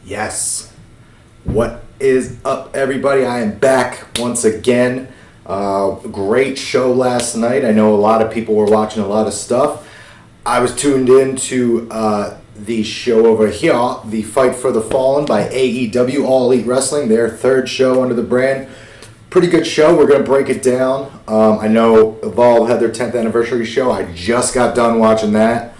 Yes. What is up, everybody? I am back once again. Great show last night. I know a lot of people were watching a lot of stuff. I was tuned in to the show over here, the Fight for the Fallen by AEW, All Elite Wrestling, their third show under the brand. Pretty good show. We're going to break it down. I know Evolve had their 10th anniversary show. I just got done watching that.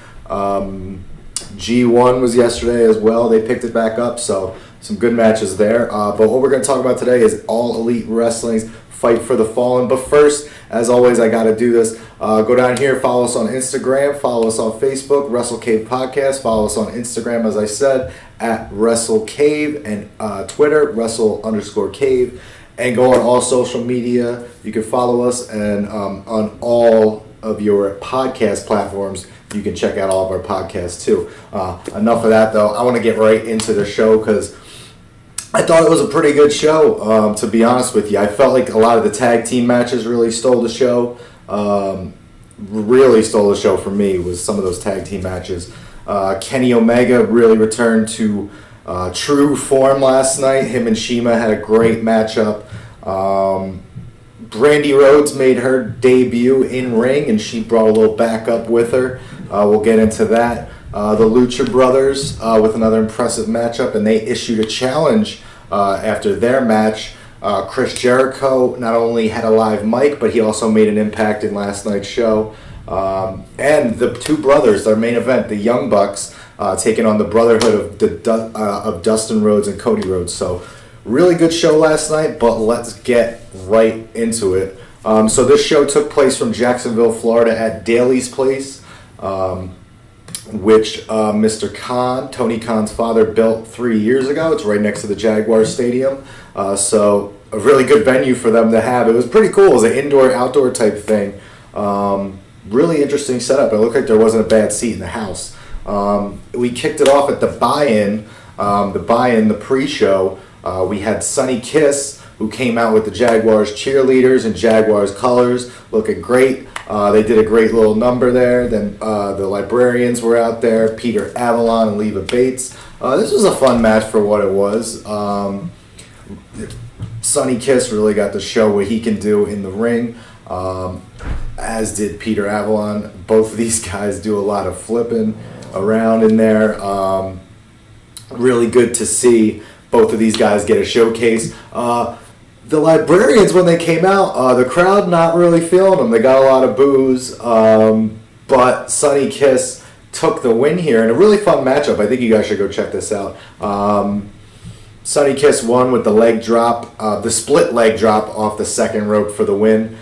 G1 was yesterday as well. They picked it back up, so some good matches there. But what we're going to talk about today is All Elite Wrestling's Fight for the Fallen. But first, as always, I got to do this. Go down here, follow us on Instagram, follow us on Facebook, Wrestle Cave Podcast. Follow us on Instagram, as I said, at Wrestle Cave, and Twitter, Wrestle_Cave. And go on all social media. You can follow us, and on all of your podcast platforms, you can check out all of our podcasts too. Enough of that, though. I want to get right into the show because I thought it was a pretty good show, to be honest with you. I felt like a lot of the tag team matches really stole the show. Really stole the show for me was some of those tag team matches. Kenny Omega really returned to true form last night. Him and Shima had a great matchup. Brandy Rhodes made her debut in ring, and she brought a little backup with her. We'll get into that. The Lucha Brothers with another impressive matchup, and they issued a challenge after their match. Chris Jericho not only had a live mic, but he also made an impact in last night's show. And the two brothers, their main event, the Young Bucks, taking on the Brotherhood of Dustin Rhodes and Cody Rhodes. So really good show last night, but let's get right into it. So this show took place from Jacksonville, Florida at Daly's Place, which Mr. Khan, Tony Khan's father, built 3 years ago. It's right next to the Jaguars Stadium. So a really good venue for them to have. It was pretty cool. It was an indoor-outdoor type thing. Really interesting setup. It looked like there wasn't a bad seat in the house. We kicked it off at the buy-in, the pre-show. We had Sonny Kiss, who came out with the Jaguars cheerleaders and Jaguars colors, looking great. They did a great little number there. Then the Librarians were out there, Peter Avalon and Leva Bates. This was a fun match for what it was. Sonny Kiss really got to show what he can do in the ring, as did Peter Avalon. Both of these guys do a lot of flipping around in there. Really good to see both of these guys get a showcase. The Librarians, when they came out, the crowd not really feeling them. They got a lot of boos, but Sonny Kiss took the win here in a really fun matchup. I think you guys should go check this out. Sonny Kiss won with the leg drop, the split leg drop off the second rope for the win.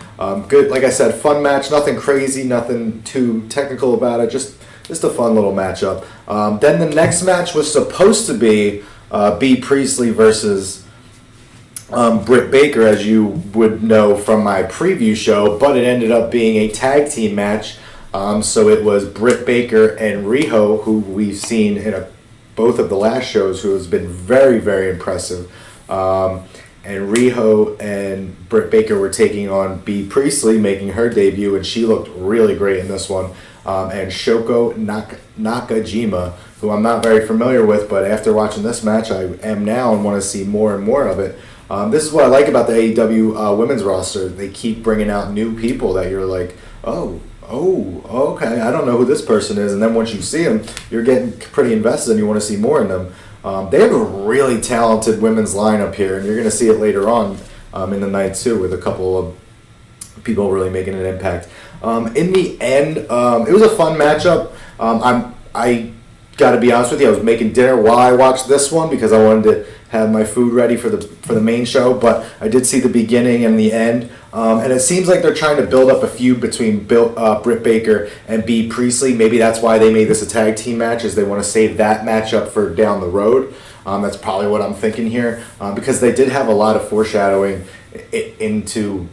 Good, like I said, fun match. Nothing crazy, nothing too technical about it. Just a fun little matchup. Then the next match was supposed to be B. Priestley versus Britt Baker, as you would know from my preview show, but it ended up being a tag team match. So it was Britt Baker and Riho, who we've seen in both of the last shows, who has been very, very impressive. And Riho and Britt Baker were taking on B. Priestley, making her debut, and she looked really great in this one. And Shoko Nakajima, who I'm not very familiar with, but after watching this match, I am now and want to see more and more of it. This is what I like about the AEW women's roster. They keep bringing out new people that you're like, oh, okay, I don't know who this person is. And then once you see them, you're getting pretty invested and you want to see more in them. They have a really talented women's lineup here, and you're going to see it later on in the night too, with a couple of people really making an impact. In the end, it was a fun matchup. I got to be honest with you, I was making dinner while I watched this one because I wanted to have my food ready for the main show, but I did see the beginning and the end, and it seems like they're trying to build up a feud between Britt Baker and B. Priestley. Maybe that's why they made this a tag team match, is they want to save that matchup for down the road. That's probably what I'm thinking here, because they did have a lot of foreshadowing into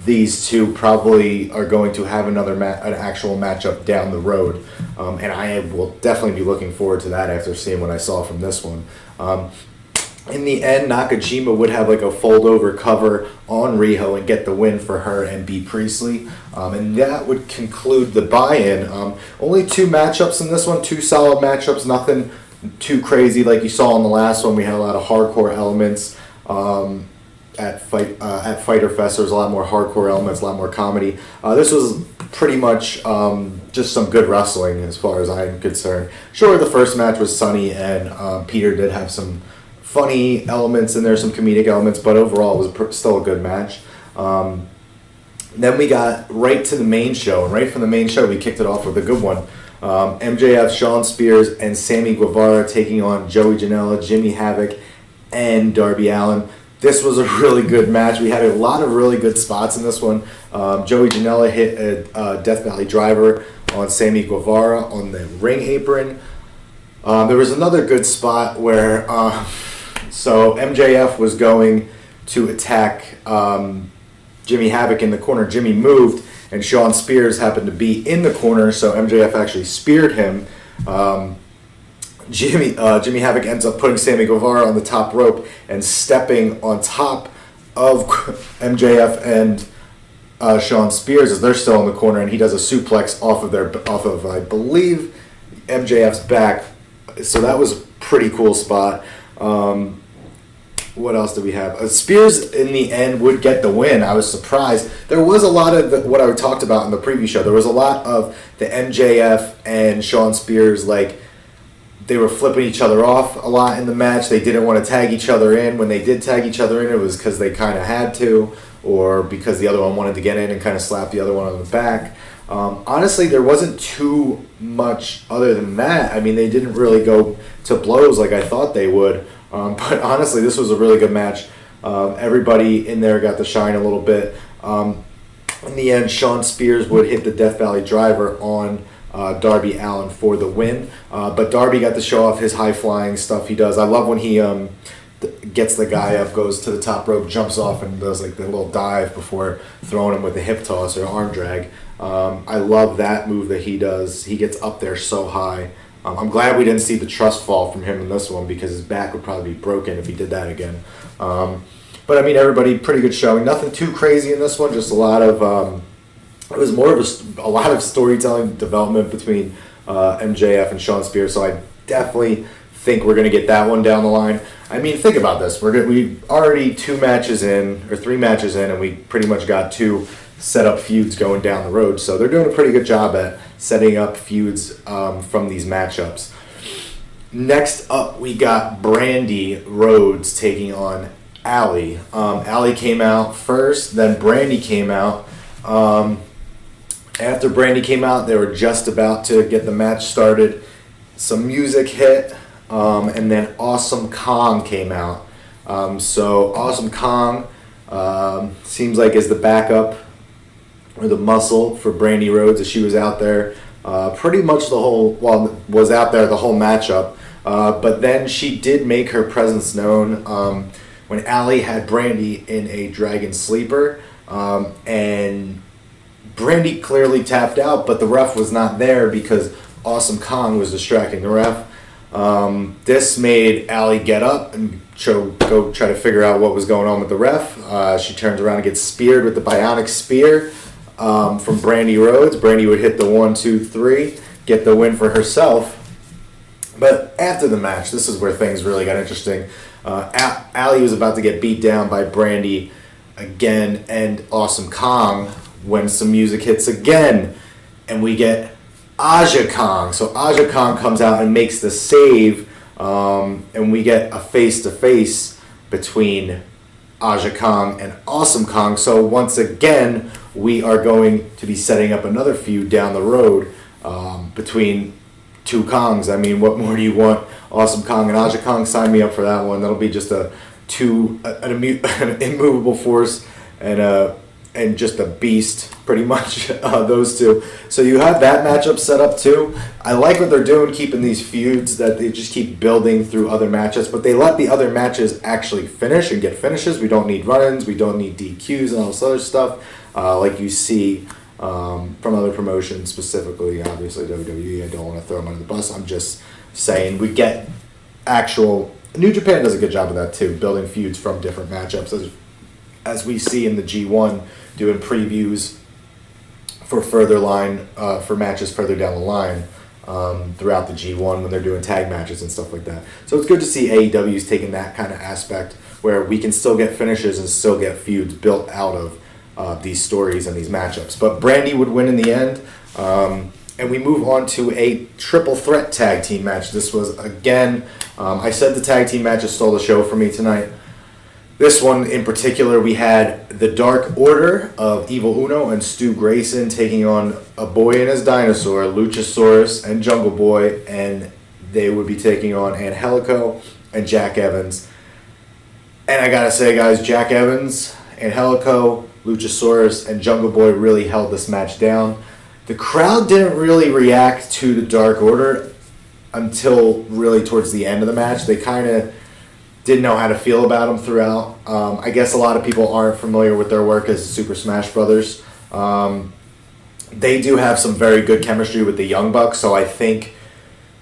these two probably are going to have an actual matchup down the road, and I will definitely be looking forward to that after seeing what I saw from this one. In the end, Nakajima would have like a fold-over cover on Riho and get the win for her and B. Priestley. And that would conclude the buy-in. Only two matchups in this one, two solid matchups, nothing too crazy like you saw in the last one. We had a lot of hardcore elements at Fighter Fest. There was a lot more hardcore elements, a lot more comedy. This was pretty much just some good wrestling as far as I'm concerned. Sure, the first match was sunny, and Peter did have some funny elements in there, some comedic elements, but overall it was still a good match. Then we got right to the main show, and right from the main show we kicked it off with a good one. MJF, Shawn Spears, and Sammy Guevara taking on Joey Janela, Jimmy Havoc, and Darby Allin. This was a really good match. We had a lot of really good spots in this one. Joey Janela hit a Death Valley driver on Sammy Guevara on the ring apron. There was another good spot where so MJF was going to attack Jimmy Havoc in the corner. Jimmy moved, and Shawn Spears happened to be in the corner, so MJF actually speared him. Jimmy Havoc ends up putting Sammy Guevara on the top rope and stepping on top of MJF and Shawn Spears as they're still in the corner, and he does a suplex off of I believe MJF's back. So that was a pretty cool spot. What else did we have? Spears in the end would get the win. I was surprised. There was a lot of what I talked about in the preview show. There was a lot of the MJF and Shawn Spears, like, they were flipping each other off a lot in the match. They didn't want to tag each other in. When they did tag each other in, it was because they kind of had to, or because the other one wanted to get in and kind of slap the other one on the back. Honestly, there wasn't too much other than that. I mean, they didn't really go to blows like I thought they would. But honestly, this was a really good match. Everybody in there got to shine a little bit. In the end, Shawn Spears would hit the Death Valley driver on Darby Allin for the win. But Darby got to show off his high-flying stuff he does. I love when he gets the guy up, goes to the top rope, jumps off, and does like the little dive before throwing him with a hip toss or arm drag. I love that move that he does. He gets up there so high. I'm glad we didn't see the trust fall from him in this one, because his back would probably be broken if he did that again. But I mean, everybody, pretty good showing. Nothing too crazy in this one, just a lot of... it was more of a lot of storytelling development between MJF and Shawn Spears, so I definitely think we're going to get that one down the line. I mean, think about this. We already 3 matches in, and we pretty much got 2 set-up feuds going down the road, so they're doing a pretty good job at setting up feuds from these matchups. Next up, we got Brandy Rhodes taking on Allie. Allie came out first, then Brandy came out. After Brandy came out, they were just about to get the match started. Some music hit, and then Awesome Kong came out. So Awesome Kong seems like is the backup or the muscle for Brandy Rhodes, as she was out there pretty much was out there the whole matchup. But then she did make her presence known when Allie had Brandy in a Dragon Sleeper, and Brandy clearly tapped out, but the ref was not there because Awesome Kong was distracting the ref. This made Allie get up and go try to figure out what was going on with the ref. She turns around and gets speared with the Bionic Spear from Brandy Rhodes. Brandy would hit the 1, 2, 3, get the win for herself. But after the match, this is where things really got interesting. Allie was about to get beat down by Brandy again and Awesome Kong when some music hits again, and we get Aja Kong. So Aja Kong comes out and makes the save, and we get a face-to-face between Aja Kong and Awesome Kong. So once again, we are going to be setting up another feud down the road between 2 Kongs. I mean, what more do you want? Awesome Kong and Aja Kong, sign me up for that one. That'll be just an immovable force and just a beast, pretty much, those 2. So you have that matchup set up too. I like what they're doing, keeping these feuds that they just keep building through other matches, but they let the other matches actually finish and get finishes. We don't need run-ins, we don't need DQs and all this other stuff, like you see from other promotions, specifically, obviously, WWE. I don't want to throw them under the bus. I'm just saying we get actual... New Japan does a good job of that too, building feuds from different matchups, as we see in the G1, doing previews for for matches further down the line. throughout the G1 when they're doing tag matches and stuff like that. So it's good to see AEW's taking that kind of aspect where we can still get finishes and still get feuds built out of these stories and these matchups. But Brandy would win in the end. And we move on to a triple threat tag team match. This was, again, I said the tag team matches stole the show for me tonight. This one in particular, we had the Dark Order of Evil Uno and Stu Grayson taking on a boy and his dinosaur, Luchasaurus and Jungle Boy, and they would be taking on Angelico and Jack Evans. And I gotta say, guys, Jack Evans, Angelico, Luchasaurus, and Jungle Boy really held this match down. The crowd didn't really react to the Dark Order until really towards the end of the match. They kind of didn't know how to feel about them throughout. I guess a lot of people aren't familiar with their work as Super Smash Brothers. They do have some very good chemistry with the Young Bucks, so I think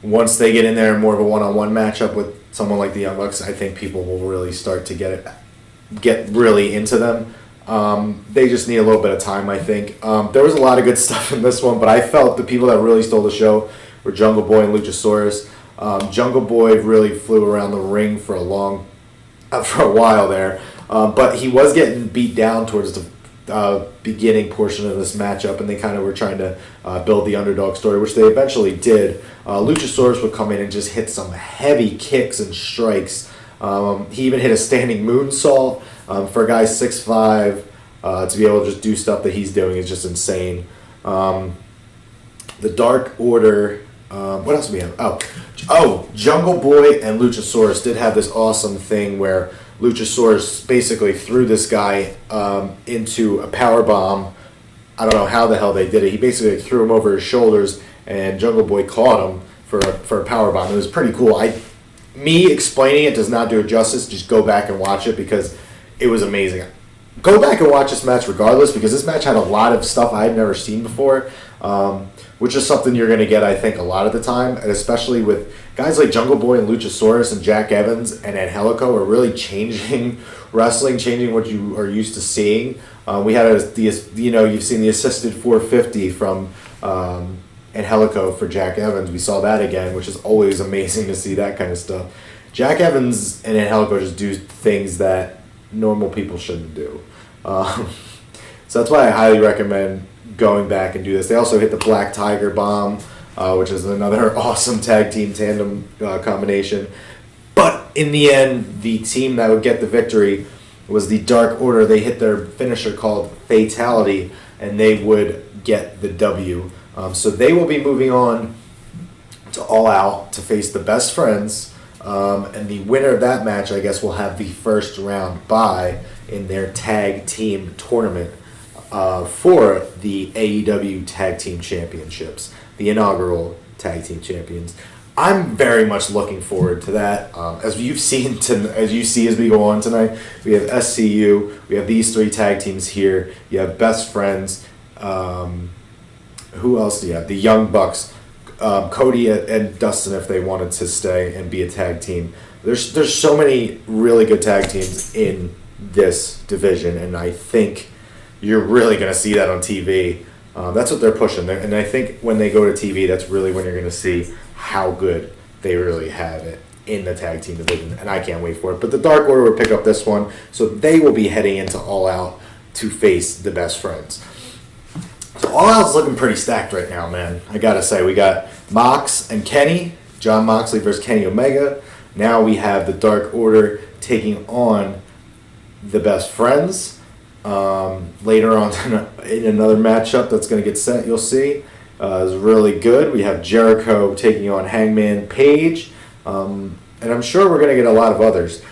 once they get in there in more of a one-on-one matchup with someone like the Young Bucks, I think people will really start to get really into them. They just need a little bit of time, I think. There was a lot of good stuff in this one, but I felt the people that really stole the show were Jungle Boy and Luchasaurus. Jungle Boy really flew around the ring for a while there, but he was getting beat down towards the beginning portion of this matchup, and they kind of were trying to build the underdog story, which they eventually did. Luchasaurus would come in and just hit some heavy kicks and strikes. He even hit a standing moonsault. For a guy 6'5", to be able to just do stuff that he's doing is just insane. The Dark Order, what else do we have? Oh, Jungle Boy and Luchasaurus did have this awesome thing where Luchasaurus basically threw this guy into a power bomb. I don't know how the hell they did it. He basically threw him over his shoulders, and Jungle Boy caught him for a power bomb. It was pretty cool. Me explaining it does not do it justice. Just go back and watch it because it was amazing. Go back and watch this match regardless because this match had a lot of stuff I had never seen before, which is something you're going to get, I think, a lot of the time, and especially with guys like Jungle Boy and Luchasaurus and Jack Evans and Angelico are really changing wrestling, changing what you are used to seeing. We had you've seen the assisted 450 from Angelico for Jack Evans. We saw that again, which is always amazing to see that kind of stuff. Jack Evans and Angelico just do things that normal people shouldn't do. So that's why I highly recommend going back and do this. They also hit the Black Tiger Bomb, which is another awesome tag team tandem combination. But in the end, the team that would get the victory was the Dark Order. They hit their finisher called Fatality, and they would get the W. So they will be moving on to All Out to face the Best Friends. And the winner of that match, I guess, will have the first round bye in their tag team tournament for the AEW Tag Team Championships, the inaugural Tag Team Champions. I'm very much looking forward to that. As you see as we go on tonight, we have SCU, we have these three tag teams here. You have Best Friends. Who else do you have? The Young Bucks. Cody and Dustin, if they wanted to stay and be a tag team. There's so many really good tag teams in this division, and I think you're really going to see that on TV. That's what they're pushing. And I think when they go to TV, that's really when you're going to see how good they really have it in the tag team division, and I can't wait for it. But the Dark Order will pick up this one, so they will be heading into All Out to face the Best Friends. So All Out's looking pretty stacked right now, man. I gotta say, we got Mox and Kenny, Jon Moxley versus Kenny Omega. Now we have the Dark Order taking on the Best Friends. Later on in another matchup that's going to get set, you'll see. Is really good. We have Jericho taking on Hangman Page. And I'm sure we're going to get a lot of others.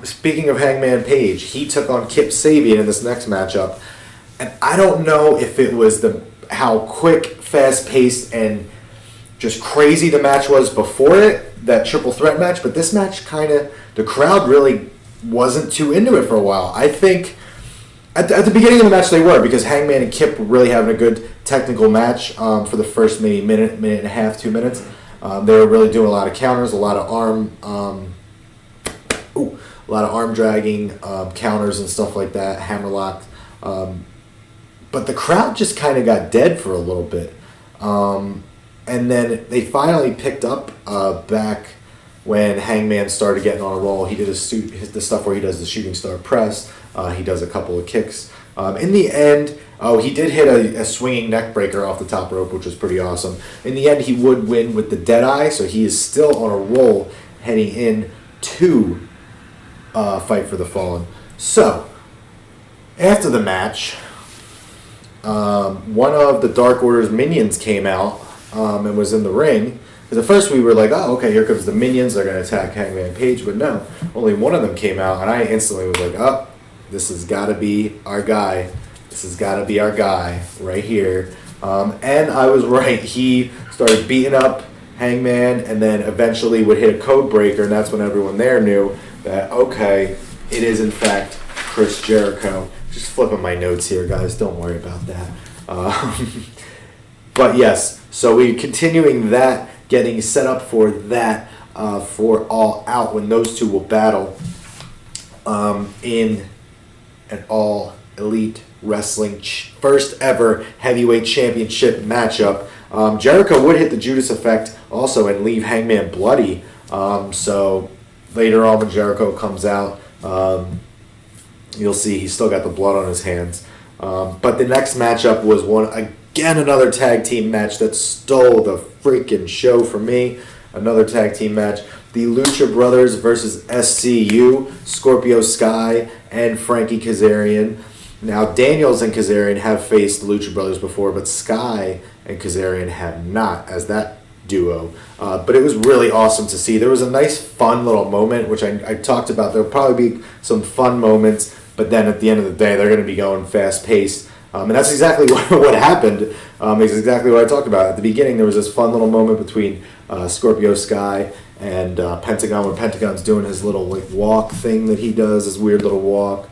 Speaking of Hangman Page, he took on Kip Sabian in this next matchup. And I don't know if it was how quick, fast-paced, and just crazy the match was before it, that triple threat match, but this match the crowd really wasn't too into it for a while. I think at the beginning of the match they were, because Hangman and Kip were really having a good technical match for the first maybe minute and a half, 2 minutes. They were really doing a lot of counters, a lot of arm dragging, counters and stuff like that, hammerlock. But the crowd just kind of got dead for a little bit. And then they finally picked up back when Hangman started getting on a roll. He did the stuff where he does the shooting star press. He does a couple of kicks. In the end, he did hit a swinging neck breaker off the top rope, which was pretty awesome. In the end, he would win with the Deadeye, so he is still on a roll heading in to Fight for the Fallen. So, after the match, one of the Dark Order's minions came out and was in the ring. Because at first we were like, oh, okay, here comes the minions. They're going to attack Hangman Page. But no, only one of them came out. And I instantly was like, oh, this has got to be our guy. This has got to be our guy right here. And I was right. He started beating up Hangman and then eventually would hit a code breaker. And that's when everyone there knew that, okay, it is in fact Chris Jericho. Just flipping my notes here, guys. Don't worry about that. But yes, so we're continuing that, getting set up for that for All Out when those two will battle in an All Elite Wrestling first ever heavyweight championship matchup. Jericho would hit the Judas effect also and leave Hangman bloody. So later on when Jericho comes out, you'll see he's still got the blood on his hands. But the next matchup was another tag team match that stole the freaking show for me. Another tag team match. The Lucha Brothers versus SCU, Scorpio Sky and Frankie Kazarian. Now, Daniels and Kazarian have faced the Lucha Brothers before, but Sky and Kazarian have not as that duo. But it was really awesome to see. There was a nice, fun little moment, which I talked about. There'll probably be some fun moments, but then at the end of the day, they're going to be going fast-paced. And that's exactly what happened. It's exactly what I talked about. At the beginning, there was this fun little moment between Scorpio Sky and Pentagon, when Pentagon's doing his little walk thing that he does, his weird little walk.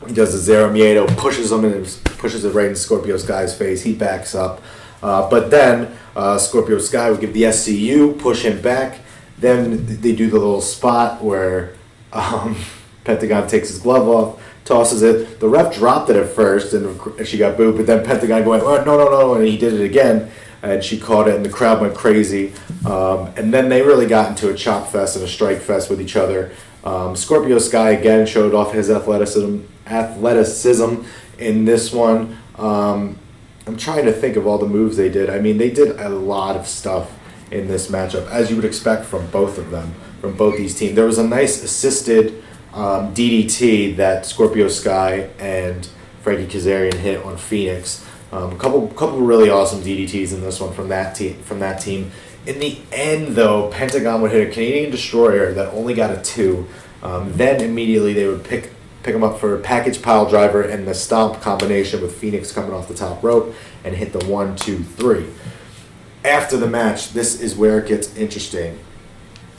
He does the Zero Miedo, pushes him and pushes it right in Scorpio Sky's face. He backs up. But then Scorpio Sky would give the SCU, push him back. Then they do the little spot where Pentagon takes his glove off, tosses it. The ref dropped it at first, and she got booed. But then Pentagon going, oh, no, and he did it again, and she caught it, and the crowd went crazy. And then they really got into a chop fest and a strike fest with each other. Scorpio Sky again showed off his athleticism in this one. I'm trying to think of all the moves they did. I mean, they did a lot of stuff in this matchup, as you would expect from both of them, from both these teams. There was a nice assisted DDT that Scorpio Sky and Frankie Kazarian hit on Phoenix. A couple really awesome DDTs in this one from that team. In the end, though, Pentagon would hit a Canadian Destroyer that only got a 2. Then immediately they would pick him up for a package pile driver and the stomp combination with Phoenix coming off the top rope and hit the 1, 2, 3. After the match, this is where it gets interesting.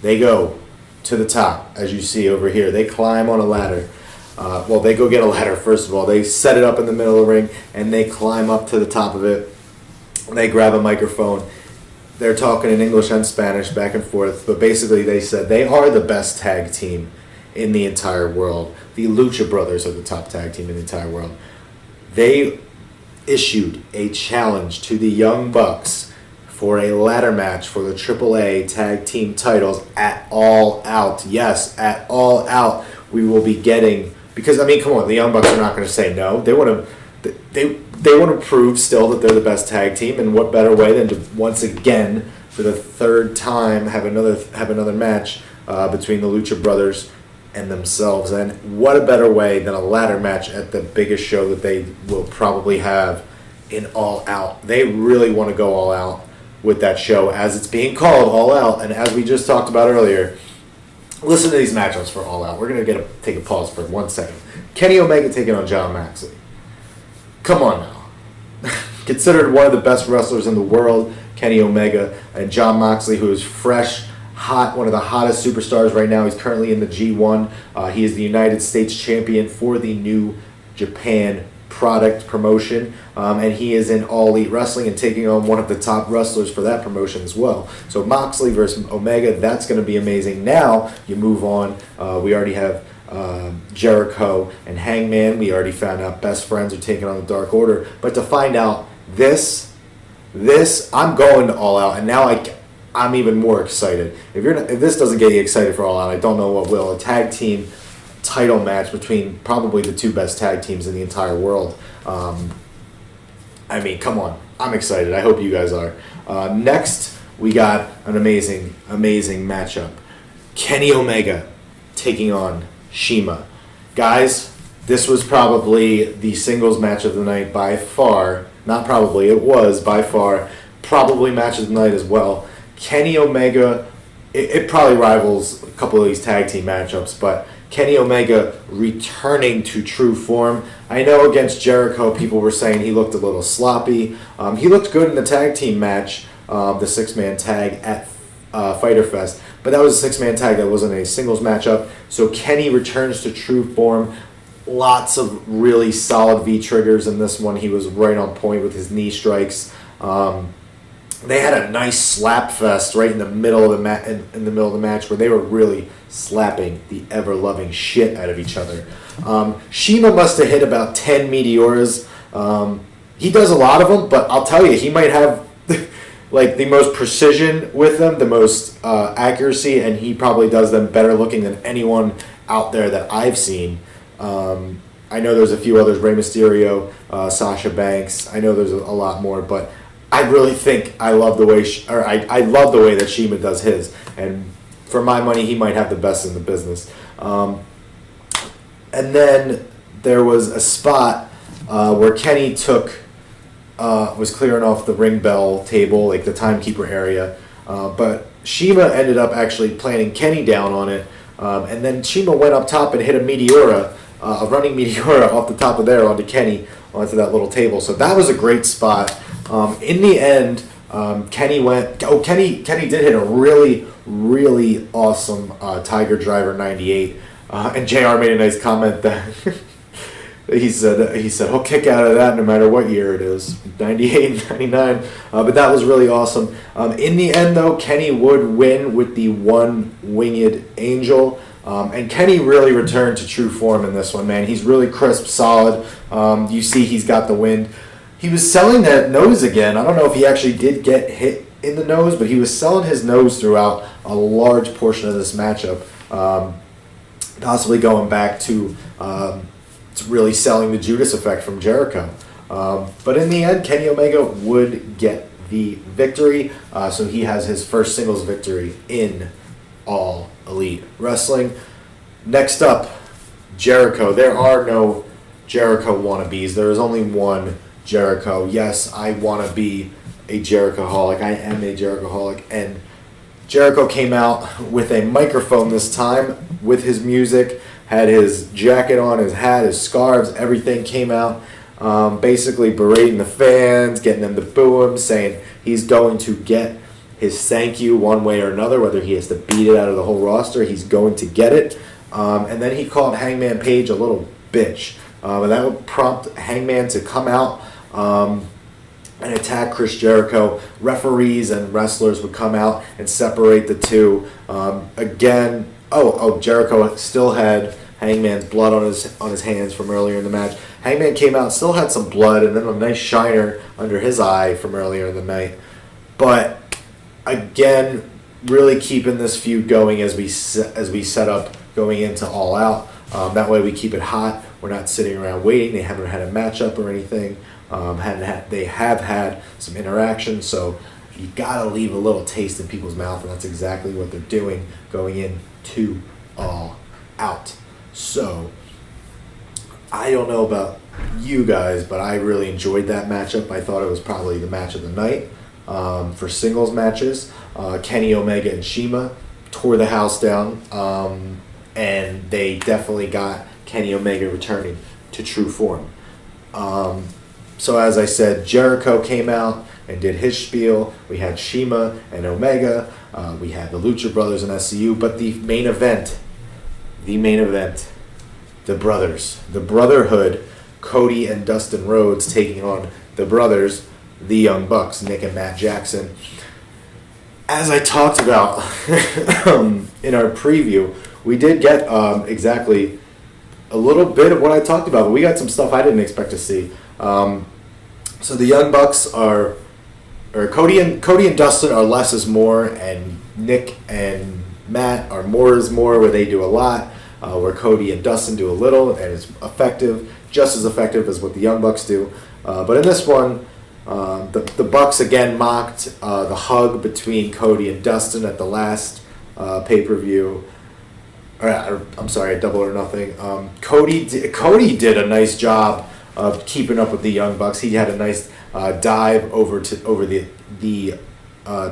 They go to the top, as you see over here. They climb on a ladder. They go get a ladder, first of all. They set it up in the middle of the ring, and they climb up to the top of it. They grab a microphone. They're talking in English and Spanish back and forth, but basically they said they are the best tag team in the entire world. The Lucha Brothers are the top tag team in the entire world. They issued a challenge to the Young Bucks for a ladder match for the AAA tag team titles at All Out. Yes, at All Out we will be getting, because I mean, come on, the Young Bucks are not going to say no. They want to prove still that they're the best tag team, and what better way than to once again for the third time have another match between the Lucha Brothers and themselves. And what a better way than a ladder match at the biggest show that they will probably have in All Out. They really want to go all out with that show, as it's being called All Out. And as we just talked about earlier, listen to these matchups for All Out. We're going to take a pause for 1 second. Kenny Omega taking on John Moxley. Come on now. Considered one of the best wrestlers in the world, Kenny Omega, and John Moxley, who is fresh, hot, one of the hottest superstars right now. He's currently in the G1. He is the United States champion for the New Japan product promotion, and he is in All Elite Wrestling and taking on one of the top wrestlers for that promotion as well. So Moxley versus Omega, that's going to be amazing. Now you move on. We already have Jericho and Hangman. We already found out Best Friends are taking on the Dark Order. But to find out this This, I'm going to All Out, and now I'm even more excited. If this doesn't get you excited for All Out, I don't know what will. A tag team title match between probably the two best tag teams in the entire world. I mean, come on. I'm excited. I hope you guys are. Next, we got an amazing, amazing matchup. Kenny Omega taking on Shima. Guys, this was probably the singles match of the night by far. Not probably, it was by far. Probably match of the night as well. Kenny Omega, it probably rivals a couple of these tag team matchups, but Kenny Omega returning to true form. I know against Jericho, people were saying he looked a little sloppy. He looked good in the tag team match, the six-man tag at Fyter Fest, but that was a six-man tag. That wasn't a singles matchup. So Kenny returns to true form. Lots of really solid V-triggers in this one. He was right on point with his knee strikes. They had a nice slap fest right in the middle of the match where they were really slapping the ever-loving shit out of each other. Shima must have hit about 10 Meteoras. He does a lot of them, but I'll tell you, he might have like the most precision with them, the most accuracy, and he probably does them better looking than anyone out there that I've seen. I know there's a few others, Rey Mysterio, Sasha Banks. I know there's a lot more, but I really think I love the way I love the way that Shima does his, and for my money, he might have the best in the business. And then there was a spot where Kenny was clearing off the ring bell table, like the timekeeper area, but Shima ended up actually planting Kenny down on it, and then Shima went up top and hit a Meteora, a running Meteora off the top of there onto Kenny, onto that little table. So that was a great spot. In the end, Kenny did hit a really, really awesome Tiger Driver 98. And JR made a nice comment that he said he'll kick out of that no matter what year it is, 98 and 99. But that was really awesome. In the end, though, Kenny would win with the one winged angel. And Kenny really returned to true form in this one, man. He's really crisp, solid. You see he's got the wind. He was selling that nose again. I don't know if he actually did get hit in the nose, but he was selling his nose throughout a large portion of this matchup. Possibly going back to really selling the Judas effect from Jericho. But in the end, Kenny Omega would get the victory. So he has his first singles victory in All Elite Wrestling. Next up, Jericho. There are no Jericho wannabes. There is only one Jericho. Yes, I want to be a Jericho-holic. I am a Jericho-holic. And Jericho came out with a microphone this time with his music, had his jacket on, his hat, his scarves, everything came out, basically berating the fans, getting them to boo him, saying he's going to get his thank you one way or another, whether he has to beat it out of the whole roster, he's going to get it. And then he called Hangman Page a little bitch. And that would prompt Hangman to come out and attack Chris Jericho. Referees and wrestlers would come out and separate the two. Again, Jericho still had Hangman's blood on his hands from earlier in the match. Hangman came out, still had some blood, and then a nice shiner under his eye from earlier in the night. But again, really keeping this feud going as we set up going into All Out. That way we keep it hot. We're not sitting around waiting. They haven't had a matchup or anything. They have had some interaction, so you gotta leave a little taste in people's mouth, and that's exactly what they're doing going into All Out. So I don't know about you guys, but I really enjoyed that matchup. I thought it was probably the match of the night. For singles matches, Kenny Omega and Shima tore the house down, and they definitely got Kenny Omega returning to true form. So as I said, Jericho came out and did his spiel. We had Shima and Omega. We had the Lucha Brothers and SCU. But the main event, the brothers, the Brotherhood, Cody and Dustin Rhodes taking on the brothers, the Young Bucks, Nick and Matt Jackson. As I talked about in our preview, we did get exactly a little bit of what I talked about, but we got some stuff I didn't expect to see. So the Young Bucks are or Cody and Dustin are less is more, and Nick and Matt are more is more, where they do a lot, where Cody and Dustin do a little, and it's effective, just as effective as what the Young Bucks do. But in this one, the Bucks again mocked the hug between Cody and Dustin at the last pay-per-view. I'm sorry, Double or Nothing. Cody did a nice job of keeping up with the Young Bucks. He had a nice dive over the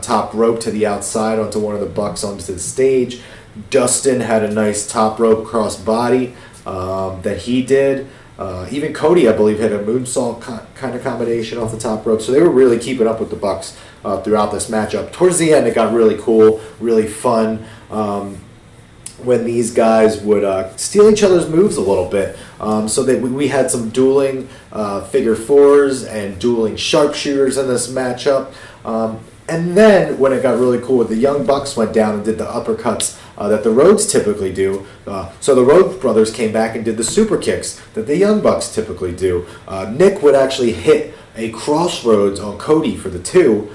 top rope to the outside onto one of the Bucks onto the stage. Dustin had a nice top rope cross body that he did. Even Cody, I believe, had a moonsault kind of combination off the top rope. So they were really keeping up with the Bucks throughout this matchup. Towards the end, it got really cool, really fun. When these guys would steal each other's moves a little bit. So that we had some dueling figure fours and dueling sharpshooters in this matchup. And then when it got really cool, the Young Bucks went down and did the uppercuts that the Rhodes typically do. So the Rhodes brothers came back and did the super kicks that the Young Bucks typically do. Nick would actually hit a crossroads on Cody for the 2.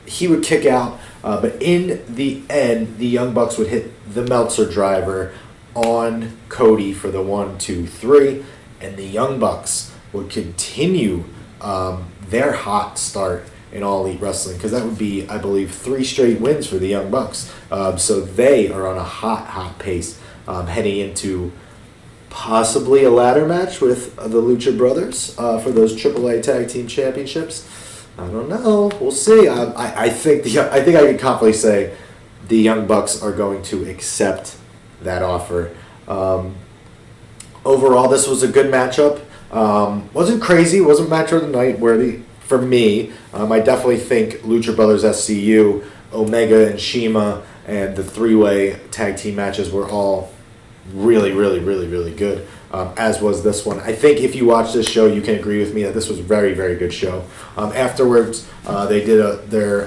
He would kick out. But in the end, the Young Bucks would hit the Meltzer driver on Cody for the 1, 2, 3, and the Young Bucks would continue their hot start in All Elite Wrestling, because that would be, I believe, 3 straight wins for the Young Bucks. So they are on a hot pace heading into possibly a ladder match with the Lucha Brothers for those AAA Tag Team Championships. I don't know. We'll see. I think I can confidently say the Young Bucks are going to accept that offer. Overall, this was a good matchup. Wasn't crazy. Wasn't match of the night worthy for me. I definitely think Lucha Brothers SCU, Omega and Shima, and the 3-way tag team matches were all really good. As was this one. I think if you watch this show, you can agree with me that this was a very good show. Afterwards, they did their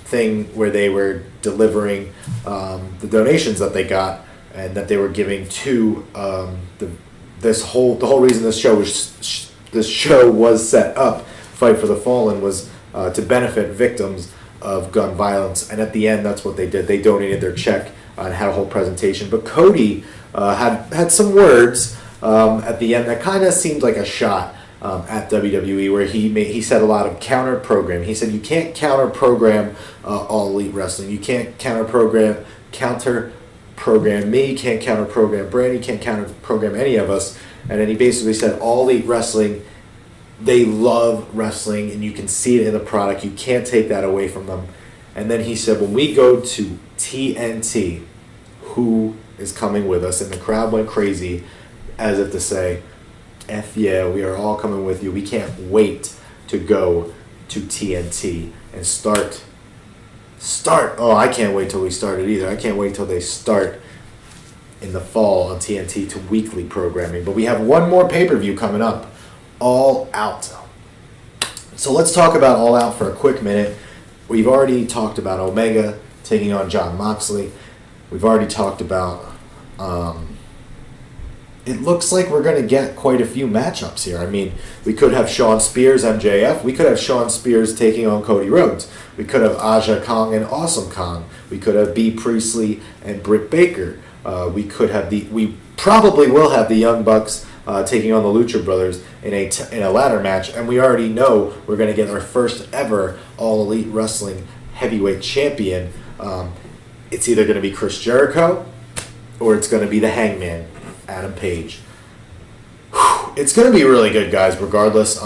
thing where they were delivering the donations that they got and that they were giving to the whole reason this show was set up, Fight for the Fallen, was to benefit victims of gun violence. And at the end, that's what they did. They donated their check and had a whole presentation. But Cody had some words at the end that kind of seemed like a shot at WWE, where he said a lot of counter program. He said you can't counter program All Elite Wrestling. You can't counter program me. You can't counter program Brandon. You can't counter program any of us. And then he basically said All Elite Wrestling, they love wrestling, and you can see it in the product. You can't take that away from them. And then he said, when we go to TNT, who is coming with us? And the crowd went crazy, as if to say, F yeah, we are all coming with you. We can't wait to go to TNT and start. Oh, I can't wait till we start it either. I can't wait till they start in the fall on TNT to weekly programming. But we have one more pay-per-view coming up, All Out. So let's talk about All Out for a quick minute. We've already talked about Omega taking on Jon Moxley. We've already talked about... it looks like we're going to get quite a few matchups here. I mean, we could have Shawn Spears, MJF. We could have Shawn Spears taking on Cody Rhodes. We could have Aja Kong and Awesome Kong. We could have B. Priestley and Britt Baker. We probably will have the Young Bucks taking on the Lucha Brothers in a ladder match, and we already know we're going to get our first ever All Elite Wrestling heavyweight champion. It's either going to be Chris Jericho or it's going to be the Hangman, Adam Page. It's going to be really good, guys, regardless.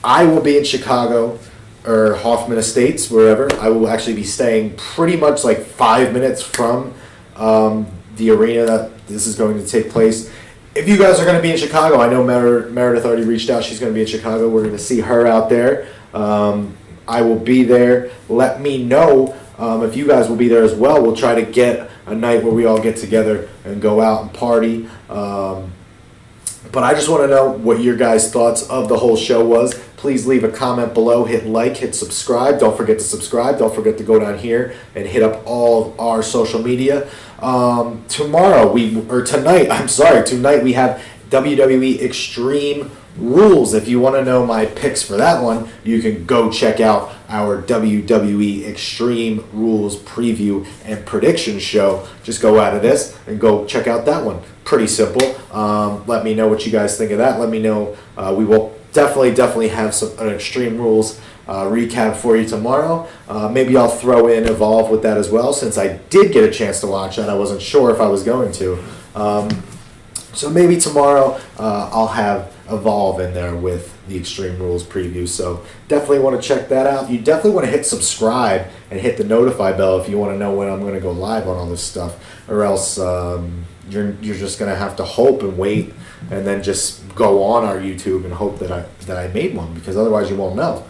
I will be in Chicago or Hoffman Estates, wherever. I will actually be staying pretty much like 5 minutes from the arena that this is going to take place. If you guys are going to be in Chicago, I know Meredith already reached out. She's going to be in Chicago. We're going to see her out there. I will be there. Let me know if you guys will be there as well. We'll try to get a night where we all get together and go out and party. But I just want to know what your guys' thoughts of the whole show was. Please leave a comment below, hit like, hit subscribe. Don't forget to subscribe. Don't forget to go down here and hit up all of our social media. Tonight we have WWE Extreme Rules. If you want to know my picks for that one, you can go check out our WWE Extreme Rules preview and prediction show. Just go out of this and go check out that one. Pretty simple. Let me know what you guys think of that. Let me know. We will definitely have an Extreme Rules recap for you tomorrow. Maybe I'll throw in Evolve with that as well, since I did get a chance to watch that. I wasn't sure if I was going to. So maybe tomorrow I'll have Evolve in there with the Extreme Rules preview. So definitely want to check that out. You definitely want to hit subscribe and hit the notify bell if you want to know when I'm going to go live on all this stuff, or else you're just going to have to hope and wait, and then just go on our YouTube and hope that I made one, because otherwise you won't know.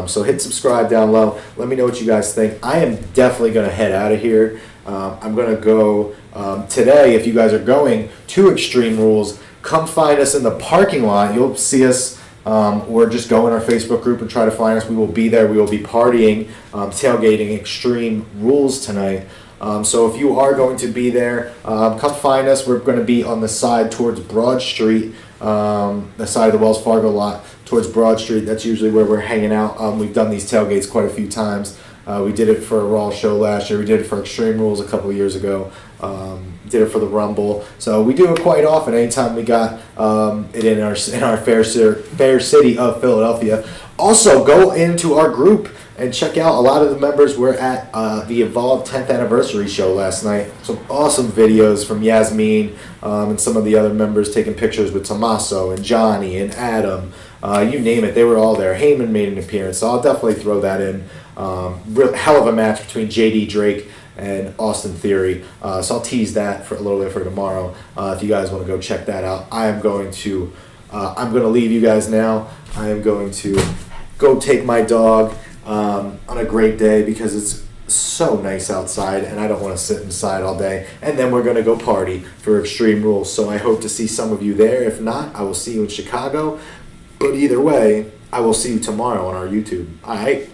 So hit subscribe down low. Let me know what you guys think. I am definitely going to head out of here. I'm going to go today. If you guys are going to Extreme Rules, come find us in the parking lot. You'll see us, or just go in our Facebook group and try to find us. We will be there. We will be partying, tailgating Extreme Rules tonight. So if you are going to be there, come find us. We're going to be on the side towards Broad Street, the side of the Wells Fargo lot towards Broad Street. That's usually where we're hanging out. We've done these tailgates quite a few times. We did it for a Raw show last year. We did it for Extreme Rules a couple of years ago. Did it for the Rumble. So we do it quite often. Anytime we got it in our fair city of Philadelphia. Also, go into our group and check out a lot of the members. Were at the Evolve 10th anniversary show last night. Some awesome videos from Yasmin and some of the other members taking pictures with Tommaso and Johnny and Adam. You name it, they were all there. Heyman made an appearance, so I'll definitely throw that in. Hell of a match between JD Drake and Austin Theory. So I'll tease that for a little bit for tomorrow. If you guys want to go check that out, I'm going to leave you guys now. I am going to go take my dog on a great day, because it's so nice outside and I don't want to sit inside all day. And then we're going to go party for Extreme Rules. So I hope to see some of you there. If not, I will see you in Chicago. But either way, I will see you tomorrow on our YouTube. All right.